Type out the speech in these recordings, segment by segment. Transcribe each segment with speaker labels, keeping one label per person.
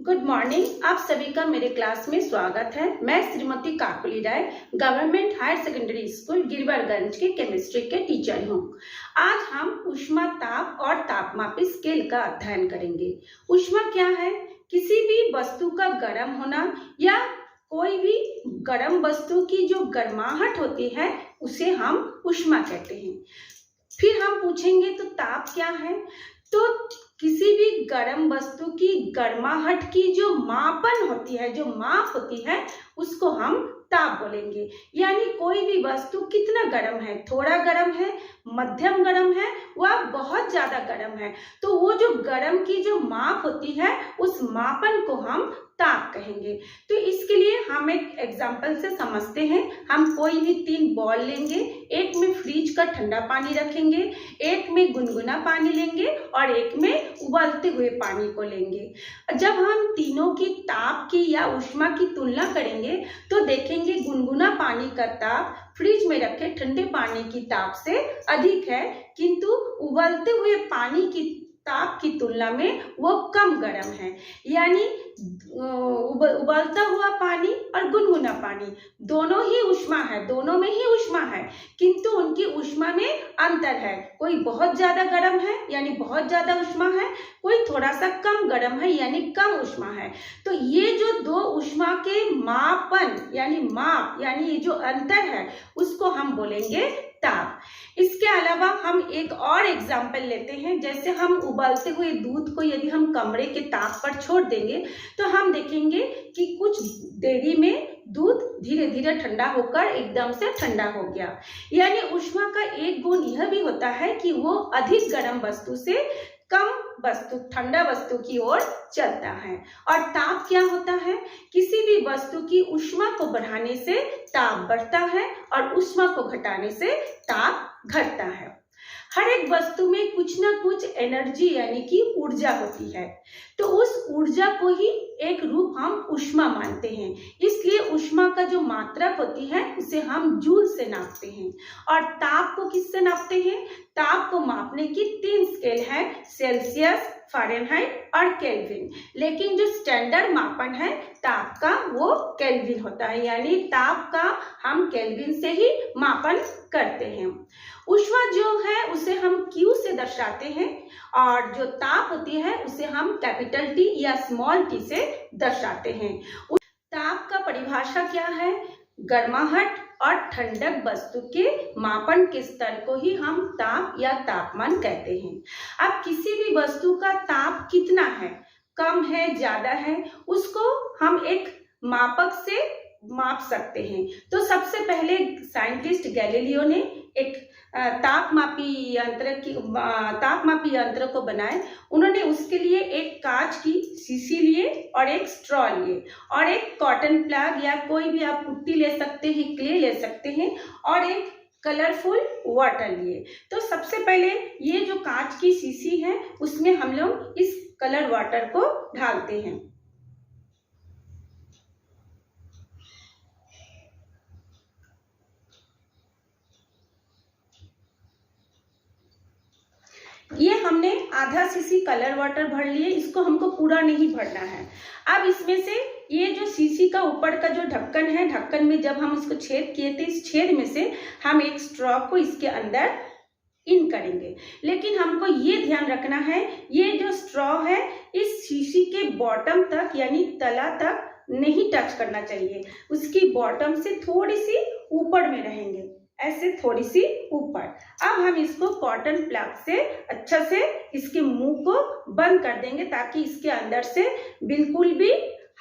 Speaker 1: Good morning. आप सभी का मेरे क्लास में स्वागत है। मैं Shrimati Kakuli Rai government higher secondary school Girwarganj के केमिस्ट्री के टीचर हूँ। आज हम ऊष्मा ताप और तापमापी स्केल का अध्ययन करेंगे। ऊष्मा क्या है? किसी भी वस्तु का गर्म होना या कोई भी गर्म वस्तु की जो गर्माहट होती है उसे हम ऊष्मा कहते हैं। फिर हम पूछेंगे तो ताप क्या है? तो किसी भी गर्म वस्तु की गर्माहट की जो मापन होती है, जो माप होती है, उसको हम ताप बोलेंगे। यानी कोई भी वस्तु कितना गर्म है, थोड़ा गर्म है, मध्यम गर्म है, वह बहुत ज्यादा गर्म है, तो वो जो गर्म की जो माप होती है उस मापन को हम ताप कहेंगे। तो इसके लिए हम एक एग्जाम्पल से समझते हैं। हम कोई भी 3 बॉल लेंगे, एक में फ्रिज का ठंडा पानी रखेंगे, एक में गुनगुना पानी लेंगे और एक में उबलते हुए पानी को लेंगे। जब हम तीनों की ताप की या ऊष्मा की तुलना करेंगे तो देखेंगे गुनगुना पानी का ताप फ्रिज में रखे ठंडे पानी की ताप से अधिक है, किंतु उबलते हुए पानी की ताप की तुलना में वो कम गर्म है। यानी उबलता हुआ पानी और गुनगुना पानी दोनों ही ऊष्मा है, दोनों में ही ऊष्मा है, किंतु उनकी ऊष्मा में अंतर है। कोई बहुत ज्यादा गर्म है यानी बहुत ज्यादा ऊष्मा है, कोई थोड़ा सा कम गर्म है यानी कम ऊष्मा है। तो ये जो दो ऊष्मा के मापन यानी माप यानी ये जो अंतर है उसको हम बोलेंगे ताप। इसके अलावा हम एक और एग्जाम्पल लेते हैं। जैसे हम उबलते हुए दूध को यदि हम कमरे के ताप पर छोड़ देंगे तो हम देखेंगे कि कुछ देरी में दूध धीरे धीरे ठंडा होकर एकदम से ठंडा हो गया। यानी ऊष्मा का एक गुण यह भी होता है कि वो अधिक गर्म वस्तु से कम वस्तु ठंडा वस्तु की ओर चलता है। और ताप क्या होता है? किसी भी वस्तु की ऊष्मा को बढ़ाने से ताप बढ़ता है और ऊष्मा को घटाने से ताप घटता है। हर एक वस्तु में कुछ ना कुछ एनर्जी यानी कि ऊर्जा होती है, तो उस ऊर्जा को ही एक रूप हम ऊष्मा मानते हैं। इसलिए ऊष्मा का जो मात्रक होती है उसे हम जूल से नापते हैं। और ताप को किससे नापते हैं? ताप को मापने की 3 स्केल है, सेल्सियस, फ़ारेनहाइट और केल्विन। लेकिन जो स्टैंडर्ड मापन है ताप का वो केल्विन होता है, यानी ताप का हम केल्विन से ही मापन करते हैं। ऊष्मा जो है उसे हम Q से दर्शाते हैं और जो ताप होती है उसे हम कैपिटल T या स्मॉल t से दर्शाते हैं। ताप का परिभाषा क्या है? गर्माहट और ठंडक वस्तु के मापन के स्तर को ही हम ताप या तापमान कहते हैं। अब किसी भी वस्तु का ताप कितना है, कम है, ज्यादा है, उसको हम एक मापक से माप सकते हैं। तो सबसे पहले साइंटिस्ट गैलीलियो ने एक तापमापी यंत्र को बनाए। उन्होंने उसके लिए एक कांच की शीशी लिए और एक स्ट्रॉ लिए और एक कॉटन प्लग या कोई भी आप पुट्टी ले सकते हैं, क्ले ले सकते हैं और एक कलरफुल वाटर लिए। तो सबसे पहले ये जो कांच की शीशी है उसमें हम लोग इस कलर वाटर को ढालते हैं। ये हमने आधा शीशी कलर वाटर भर लिए, इसको हमको पूरा नहीं भरना है। अब इसमें से ये जो शीशी का ऊपर का जो ढक्कन है, ढक्कन में जब हम इसको छेद किए थे, इस छेद में से हम एक स्ट्रॉ को इसके अंदर इन करेंगे। लेकिन हमको ये ध्यान रखना है ये जो स्ट्रॉ है इस शीशी के बॉटम तक यानी तला तक नहीं टच करना चाहिए, उसकी बॉटम से थोड़ी सी ऊपर में रहेंगे, ऐसे थोड़ी सी ऊपर। अब हम इसको कॉटन प्लग से अच्छा से इसके मुंह को बंद कर देंगे ताकि इसके अंदर से बिल्कुल भी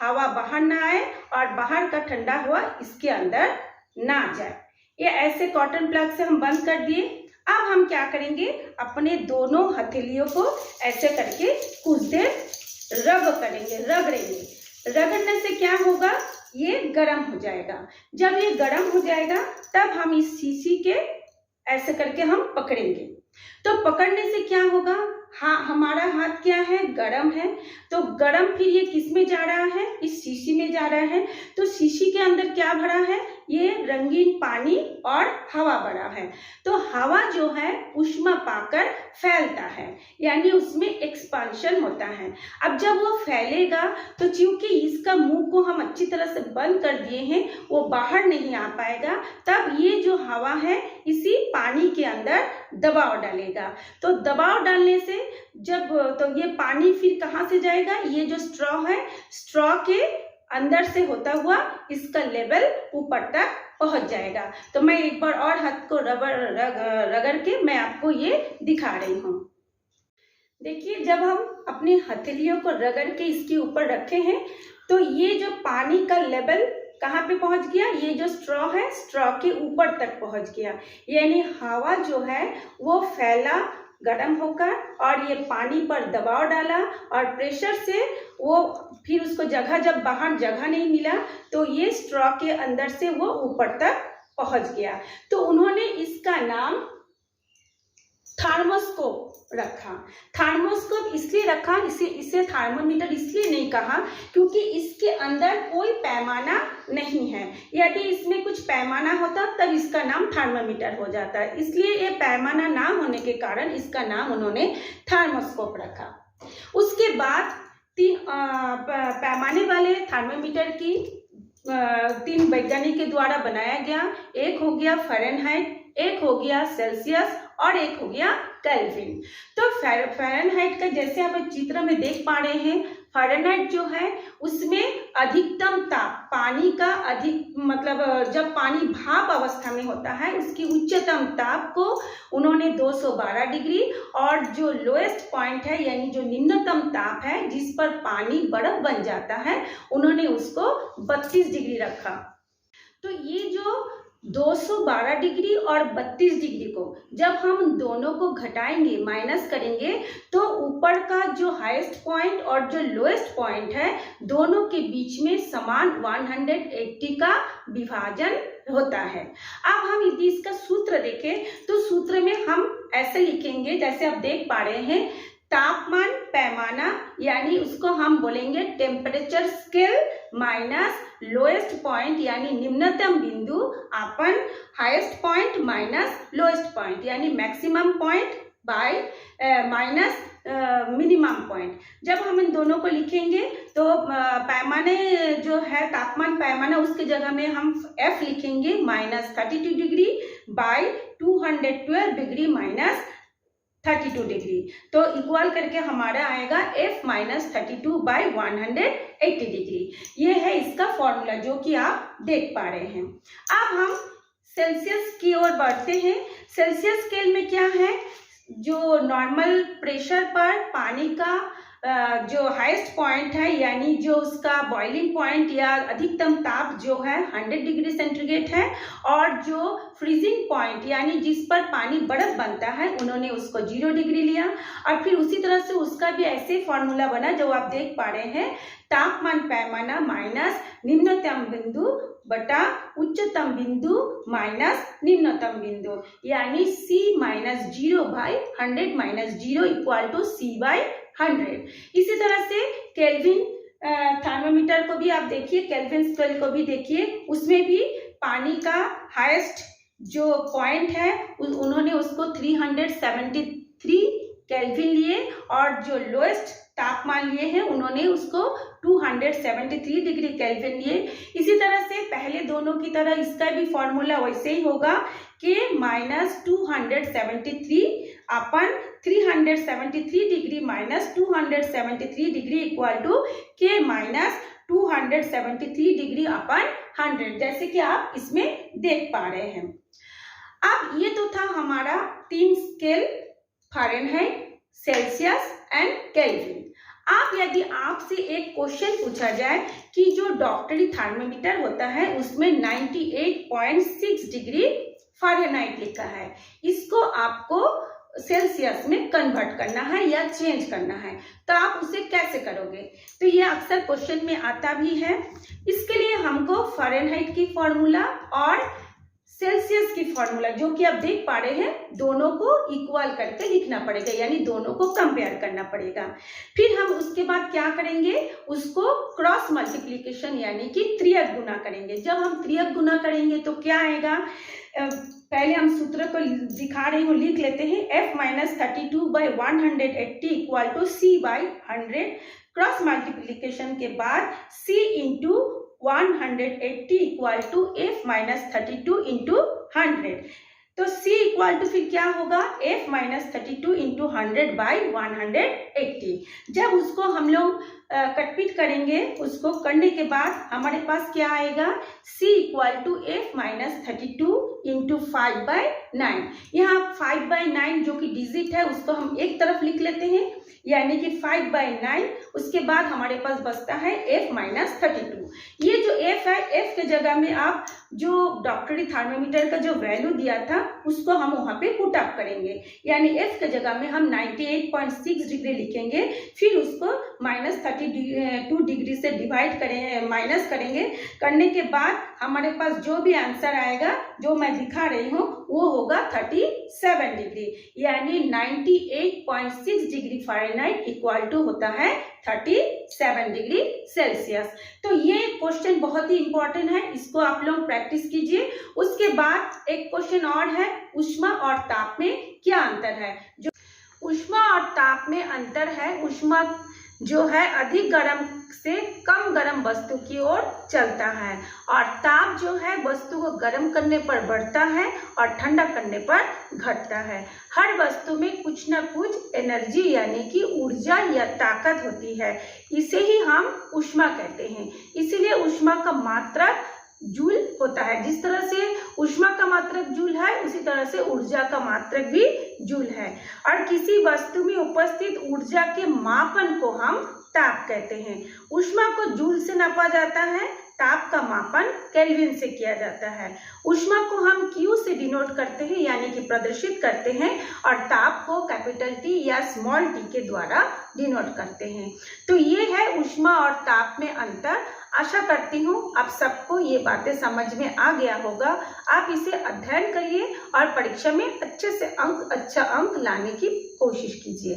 Speaker 1: हवा बाहर ना आए और बाहर का ठंडा हवा इसके अंदर ना जाए। ये ऐसे कॉटन प्लग से हम बंद कर दिए। अब हम क्या करेंगे, अपने दोनों हथेलियों को ऐसे करके कुछ देर रगड़ेंगे। रगड़ने से क्या होगा, ये गर्म हो जाएगा। जब ये गर्म हो जाएगा तब हम इस शीशी के ऐसे करके हम पकड़ेंगे। तो पकड़ने से क्या होगा, हाँ, हमारा हाथ क्या है, गरम है। तो गरम फिर ये किस में जा रहा है, इस शीशी में जा रहा है। तो शीशी के अंदर क्या भरा है, ये रंगीन पानी और हवा भरा है। तो हवा जो है ऊष्मा पाकर फैलता है, यानी उसमें एक्सपांशन होता है। अब जब वो फैलेगा तो चूंकि इसका मुंह को हम अच्छी तरह से बंद कर दिए हैं, वो बाहर नहीं आ पाएगा। तब ये जो हवा है इसी पानी के अंदर दबाव डालेगा। तो दबाव डालने से जब तो ये पानी फिर कहाँ से जाएगा, ये जो स्ट्रॉ है, स्ट्रॉ के अंदर से होता हुआ इसका लेवल ऊपर तक पहुंच जाएगा। तो मैं एक बार और हाथ को रगड़ के मैं आपको ये दिखा रही हूँ। देखिए, जब हम अपनी हथेलियों को रगड़ के इसके ऊपर रखे हैं तो ये जो पानी का लेवल कहाँ पे पहुंच गया, ये जो स्ट्रॉ है स्ट्रॉ के ऊपर तक पहुंच गया। यानी हवा जो है वो फैला गर्म होकर और ये पानी पर दबाव डाला और प्रेशर से वो फिर उसको जगह, जब बाहर जगह नहीं मिला तो ये स्ट्रॉ के अंदर से वो ऊपर तक पहुंच गया। तो उन्होंने इसका नाम थर्मोस्कोप रखा। थर्मोस्कोप इसलिए रखा, इसे थर्मोमीटर इसलिए नहीं कहा क्योंकि इसके अंदर कोई पैमाना नहीं है। यदि इसमें कुछ पैमाना होता तब इसका नाम थर्मोमीटर हो जाता है। इसलिए ये पैमाना ना होने के कारण इसका नाम उन्होंने थर्मोस्कोप रखा। उसके बाद 3 पैमाने वाले थर्मोमीटर की 3 वैज्ञानिक के द्वारा बनाया गया। एक हो गया फ़ारेनहाइट, एक हो गया सेल्सियस और एक हो गया केल्विन। तो फ़ारेनहाइट का जैसे आप चित्र में देख पा रहे हैं, फ़ारेनहाइट जो है उसमें अधिकतम ताप पानी का मतलब जब पानी भाप अवस्था में होता है उसकी उच्चतम ताप को उन्होंने 212 डिग्री और जो लोएस्ट पॉइंट है यानी जो निम्नतम ताप है जिस पर पानी बर्फ बन जाता है उन्होंने उसको 32 डिग्री रखा। तो ये जो 212 डिग्री और 32 डिग्री को जब हम दोनों को घटाएंगे, माइनस करेंगे, तो ऊपर का जो हाईएस्ट पॉइंट और जो लोएस्ट पॉइंट है दोनों के बीच में समान 180 का विभाजन होता है। अब हम यदि इसका सूत्र देखें तो सूत्र में हम ऐसे लिखेंगे जैसे आप देख पा रहे हैं, तापमान पैमाना यानी उसको हम बोलेंगे temperature scale minus lowest point यानी निम्नतम बिंदु अपन highest point minus lowest point यानी maximum point by minus minimum point. जब हम इन दोनों को लिखेंगे तो पैमाने जो है तापमान पैमाना उसके जगह में हम F लिखेंगे -32 degree by 212 degree minus 32 degree. तो इक्वल करके हमारा आएगा F -32 बाय 180 डिग्री। ये है इसका फॉर्मूला जो कि आप देख पा रहे हैं। अब हम सेल्सियस की ओर बढ़ते हैं। सेल्सियस स्केल में क्या है, जो नॉर्मल प्रेशर पर पानी का जो हाईएस्ट पॉइंट है यानी जो उसका बॉइलिंग पॉइंट या अधिकतम ताप जो है 100 डिग्री सेंटीग्रेड है और जो फ्रीजिंग पॉइंट यानी जिस पर पानी बर्फ बनता है उन्होंने उसको 0 डिग्री लिया। और फिर उसी तरह से उसका भी ऐसे फॉर्मूला बना जो आप देख पा रहे हैं, तापमान पैमाना माइनस निम्नतम बिंदु बटा उच्चतम बिंदु माइनस निम्नतम बिंदु यानी C -0 by 100 -0 equal to C by 100। इसी तरह से केल्विन थर्मोमीटर को भी आप देखिए, केल्विन स्केल को भी देखिए, उसमें भी पानी का हाईएस्ट जो पॉइंट है उन्होंने उसको 373 केल्विन लिए और जो लोएस्ट तापमान लिए हैं उन्होंने उसको 273 डिग्री केल्विन लिए। इसी तरह से पहले दोनों की तरह इसका भी फॉर्मूला वैसे ही होगा कि -273 अपन 373 degree minus 273 degree equal to K -273 degree अपन 100, जैसे कि आप इसमें देख पा रहे हैं। अब ये तो था हमारा 3 scale, Fahrenheit, Celsius and kelvin. अब यदि आपसे एक क्वेश्चन पूछा जाए कि जो डॉक्टरी थर्मोमीटर होता है उसमें 98.6 डिग्री फ़ारेनहाइट लिखा है, इसको आपको सेल्सियस में कन्वर्ट करना है या चेंज करना है, तो आप उसे कैसे करोगे? तो ये अक्सर क्वेश्चन में आता भी है। इसके लिए हमको फ़ारेनहाइट की फॉर्मूला और सेल्सियस की फॉर्मूला जो कि आप देख पा रहे हैं, दोनों को इक्वल करके लिखना पड़ेगा, यानी दोनों को कंपेयर करना पड़ेगा। फिर हम उसके बाद क्या करेंगे, उसको क्रॉस मल्टीप्लीकेशन यानी कि त्रियक गुना करेंगे। जब हम त्रियक गुना करेंगे तो क्या आएगा, पहले हम सूत्र को दिखा रही हूँ, लिख लेते हैं। f minus 32/180 equal to c by 100। Cross multiplication के बाद c into 180 equal to f minus 32 into 100। तो c इक्वल टू फिर क्या होगा, f माइनस 32 इंटू 100 बाई 180। जब उसको हम लोग कटपीट करेंगे, उसको करने के बाद हमारे पास क्या आएगा, c equal to f minus 32 into 5/9। यहाँ 5/9 जो कि डिजिट है उसको हम एक तरफ लिख लेते हैं, यानी कि 5/9। उसके बाद हमारे पास बचता है f माइनस 32। ये जो f है, f के जगह में आप जो डॉक्टरी थर्मोमीटर का जो वैल्यू दिया था उसको हम वहाँ पे पुट अप करेंगे, यानी f के जगह में हम 98.6 डिग्री लिखेंगे। फिर उसको माइनस 32 डिग्री से डिवाइड करें, माइनस करेंगे। करने के बाद हमारे पास जो भी आंसर आएगा, जो मैं दिखा रही हूँ, वो होगा 37 डिग्री, यानी 98.6 डिग्री फ़ारेनहाइट इक्वल टू होता है 37 डिग्री सेल्सियस। तो ये क्वेश्चन बहुत ही इंपॉर्टेंट है, इसको आप लोग प्रैक्टिस कीजिए। उसके बाद एक क्वेश्चन और है, ऊष्मा और ताप में क्या अंतर है। जो ऊष्मा और ताप में अंतर है, ऊष्मा जो है अधिक गर्म से कम गर्म वस्तु की ओर चलता है, और ताप जो है वस्तु को गर्म करने पर बढ़ता है और ठंडा करने पर घटता है। हर वस्तु में कुछ न कुछ एनर्जी यानी कि ऊर्जा या ताकत होती है, इसे ही हम ऊष्मा कहते हैं। इसीलिए ऊष्मा का मात्रक जूल होता है। जिस तरह से ऊष्मा का मात्रक जूल है, उसी तरह से ऊर्जा का मात्रक भी जूल है। और किसी वस्तु में उपस्थित ऊर्जा के मापन को हम ताप कहते हैं। ऊष्मा को जूल से नापा जाता है, ताप का मापन केल्विन से किया जाता है। ऊष्मा को हम Q से डिनोट करते हैं, यानी कि प्रदर्शित करते हैं, और ताप को कैपिटल T या स्मॉल t के द्वारा डिनोट करते हैं। तो ये है ऊष्मा और ताप में अंतर। आशा करती हूँ आप सबको ये बातें समझ में आ गया होगा। आप इसे अध्ययन करिए और परीक्षा में अच्छे से अच्छा अंक लाने की कोशिश कीजिए।